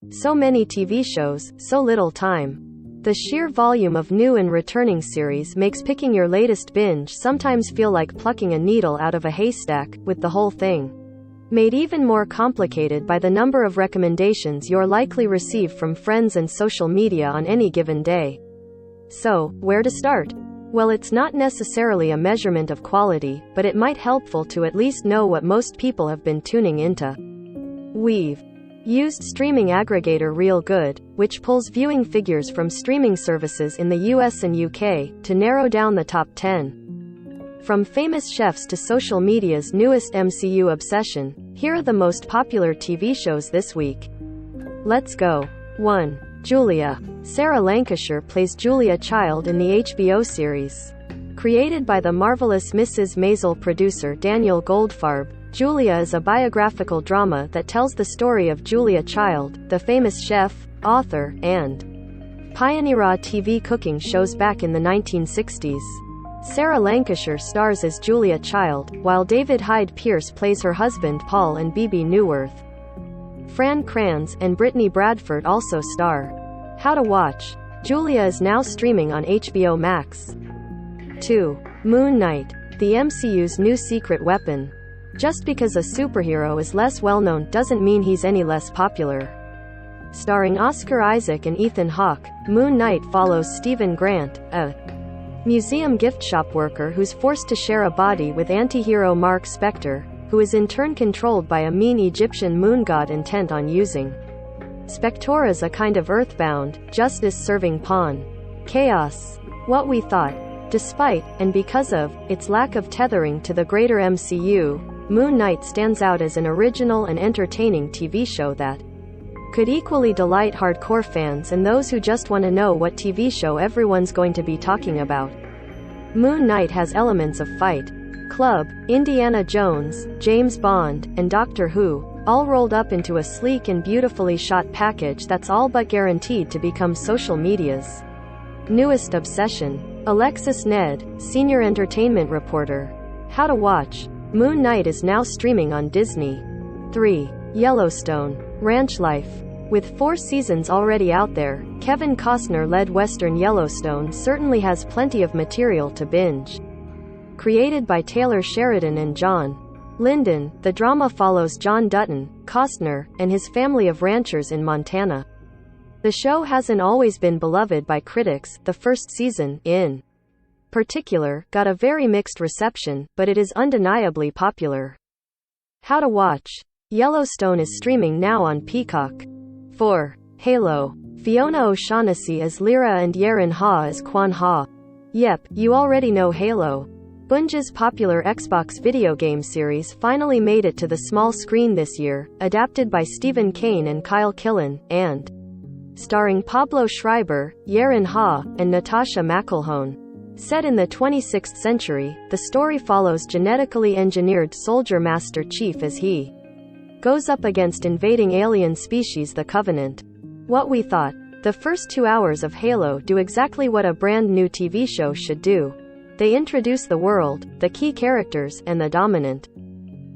So many TV shows, so little time. The sheer volume of new and returning series makes picking your latest binge sometimes feel like plucking a needle out of a haystack, with the whole thing made even more complicated by the number of recommendations you'll likely receive from friends and social media on any given day. So, where to start? Well, it's not necessarily a measurement of quality, but it might helpful to at least know what most people have been tuning into. We've used streaming aggregator Real Good, which pulls viewing figures from streaming services in the US and UK, to narrow down the top 10. From famous chefs to social media's newest MCU obsession, here are the most popular TV shows this week. Let's go. 1. Julia. Sarah Lancashire plays Julia Child in the HBO series. Created by the marvelous Mrs. Maisel producer Daniel Goldfarb, Julia is a biographical drama that tells the story of Julia Child, the famous chef, author, and pioneer TV cooking shows back in the 1960s. Sarah Lancashire stars as Julia Child, while David Hyde Pierce plays her husband Paul and Bebe Neuwirth. Fran Kranz and Brittany Bradford also star. How to watch. Julia is now streaming on HBO Max. 2. Moon Knight. The MCU's new secret weapon. Just because a superhero is less well-known doesn't mean he's any less popular. Starring Oscar Isaac and Ethan Hawke, Moon Knight follows Stephen Grant, a museum gift shop worker who's forced to share a body with anti-hero Mark Spector, who is in turn controlled by a mean Egyptian moon god intent on using Spectora's a kind of earthbound, justice-serving pawn. Chaos. What we thought. Despite, and because of, its lack of tethering to the greater MCU, Moon Knight stands out as an original and entertaining TV show that could equally delight hardcore fans and those who just want to know what TV show everyone's going to be talking about. Moon Knight has elements of Fight Club, Indiana Jones, James Bond, and Doctor Who, all rolled up into a sleek and beautifully shot package that's all but guaranteed to become social media's newest obsession. Alexis Ned, senior entertainment reporter. How to watch. Moon Knight is now streaming on Disney. 3. Yellowstone. Ranch life. With 4 seasons already out there, Kevin Costner-led Western Yellowstone certainly has plenty of material to binge. Created by Taylor Sheridan and John Linden, the drama follows John Dutton, Costner, and his family of ranchers in Montana. The show hasn't always been beloved by critics. The first season, in particular, got a very mixed reception, but it is undeniably popular. How to watch. Yellowstone is streaming now on Peacock. 4. Halo. Fiona O'Shaughnessy as Lyra and Yaren Ha as Quan Ha. Yep, you already know Halo. Bungie's popular Xbox video game series finally made it to the small screen this year, adapted by Stephen Kane and Kyle Killen, and starring Pablo Schreiber, Yaren Ha, and Natasha McElhone. Set in the 26th century, the story follows genetically engineered Soldier Master Chief as he goes up against invading alien species the Covenant. What we thought. The first 2 hours of Halo do exactly what a brand new TV show should do. They introduce the world, the key characters, and the dominant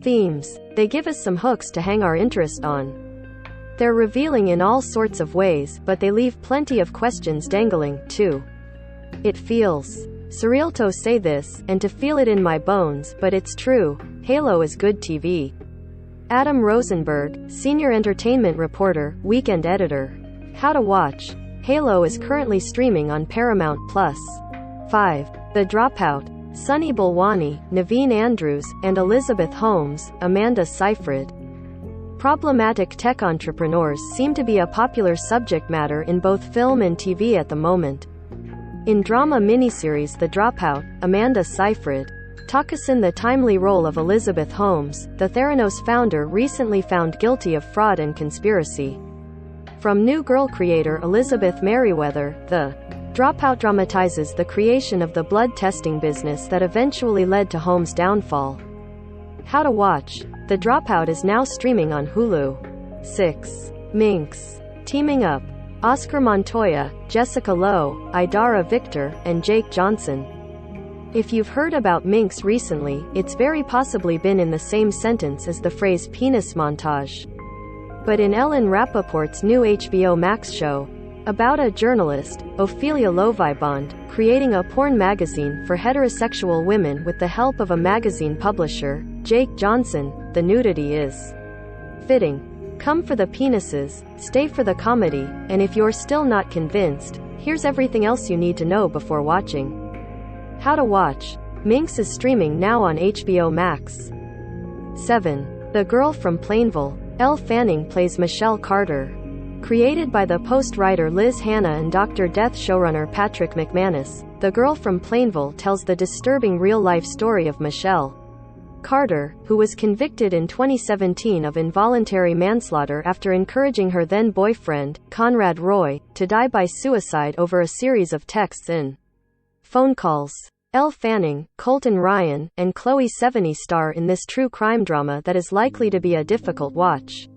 themes. They give us some hooks to hang our interest on. They're revealing in all sorts of ways, but they leave plenty of questions dangling, too. It feels surreal to say this, and to feel it in my bones, but it's true. Halo is good TV. Adam Rosenberg, senior entertainment reporter, weekend editor. How to watch. Halo is currently streaming on Paramount+. 5. The Dropout. Sunny Balwani, Naveen Andrews, and Elizabeth Holmes, Amanda Seyfried. Problematic tech entrepreneurs seem to be a popular subject matter in both film and TV at the moment. In drama miniseries The Dropout, Amanda Seyfried takes in the timely role of Elizabeth Holmes, the Theranos founder recently found guilty of fraud and conspiracy. From New Girl creator Elizabeth Merriweather, The Dropout dramatizes the creation of the blood testing business that eventually led to Holmes' downfall. How to watch. The Dropout is now streaming on Hulu. 6. Minx. Teaming up. Oscar Montoya, Jessica Lowe, Idara Victor, and Jake Johnson. If you've heard about Minx recently, it's very possibly been in the same sentence as the phrase penis montage. But in Ellen Rappaport's new HBO Max show, about a journalist, Ophelia Lovibond, creating a porn magazine for heterosexual women with the help of a magazine publisher, Jake Johnson, the nudity is fitting. Come for the penises, stay for the comedy, and if you're still not convinced, here's everything else you need to know before watching. How to watch. Minx is streaming now on HBO Max. 7. The Girl from Plainville. Elle Fanning plays Michelle Carter. Created by the Post writer Liz Hanna and Dr. Death showrunner Patrick McManus, The Girl from Plainville tells the disturbing real-life story of Michelle Carter, who was convicted in 2017 of involuntary manslaughter after encouraging her then-boyfriend, Conrad Roy, to die by suicide over a series of texts and phone calls. Elle Fanning, Colton Ryan, and Chloe Sevigny star in this true crime drama that is likely to be a difficult watch.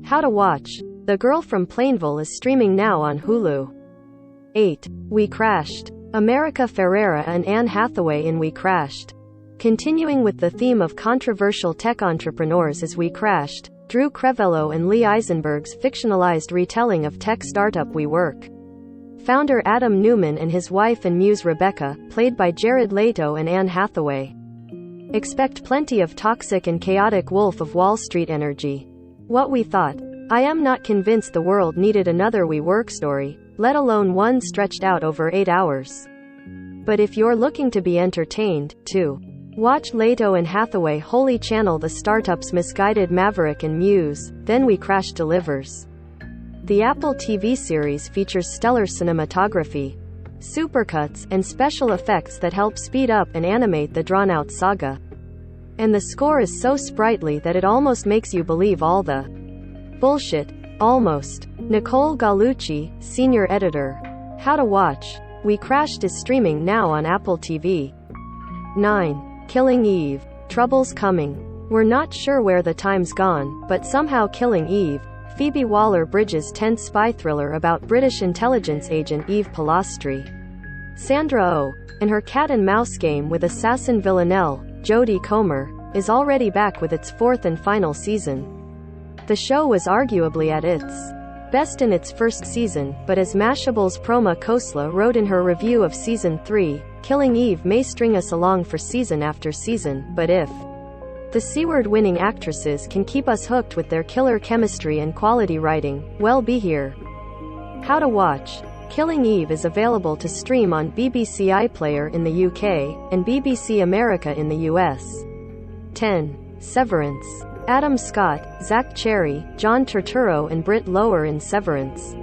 How to watch. The Girl from Plainville is streaming now on Hulu. 8. We Crashed. America Ferrera and Anne Hathaway in We Crashed. Continuing with the theme of controversial tech entrepreneurs as We Crashed, Drew Crevello and Lee Eisenberg's fictionalized retelling of tech startup WeWork. Founder Adam Newman and his wife and muse Rebecca, played by Jared Leto and Anne Hathaway. Expect plenty of toxic and chaotic Wolf of Wall Street energy. What we thought. I am not convinced the world needed another WeWork story, let alone one stretched out over 8 hours. But if you're looking to be entertained, too, watch Leto and Hathaway wholly channel the startup's misguided maverick and muse, then We Crashed delivers. The Apple TV series features stellar cinematography, supercuts, and special effects that help speed up and animate the drawn-out saga. And the score is so sprightly that it almost makes you believe all the bullshit. Almost. Nicole Gallucci, senior editor. How to watch. We Crashed is streaming now on Apple TV. 9. Killing Eve. Trouble's coming. We're not sure where the time's gone, but somehow Killing Eve, Phoebe Waller-Bridge's tense spy thriller about British intelligence agent Eve Polastri, Sandra Oh, and her cat-and-mouse game with assassin Villanelle, Jodie Comer, is already back with its 4th and final season. The show was arguably at its best in its first season, but as Mashable's Proma Khosla wrote in her review of Season 3, Killing Eve may string us along for season after season, but if the C-word-winning actresses can keep us hooked with their killer chemistry and quality writing, well, be here. How to watch. Killing Eve is available to stream on BBC iPlayer in the UK, and BBC America in the US. 10. Severance. Adam Scott, Zach Cherry, John Turturro and Britt Lower in Severance.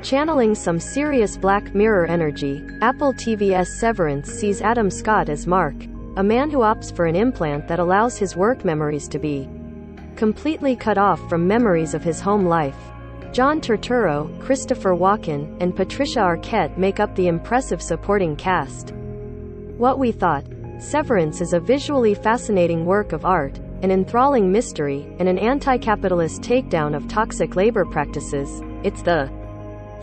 Channeling some serious Black Mirror energy, Apple TV's Severance sees Adam Scott as Mark, a man who opts for an implant that allows his work memories to be completely cut off from memories of his home life. John Turturro, Christopher Walken, and Patricia Arquette make up the impressive supporting cast. What we thought. Severance is a visually fascinating work of art, an enthralling mystery, and an anti-capitalist takedown of toxic labor practices. It's the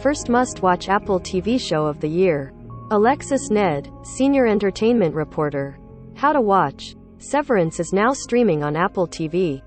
first must-watch Apple TV show of the year. Alexis Ned, senior entertainment reporter. How to watch. Severance is now streaming on Apple TV.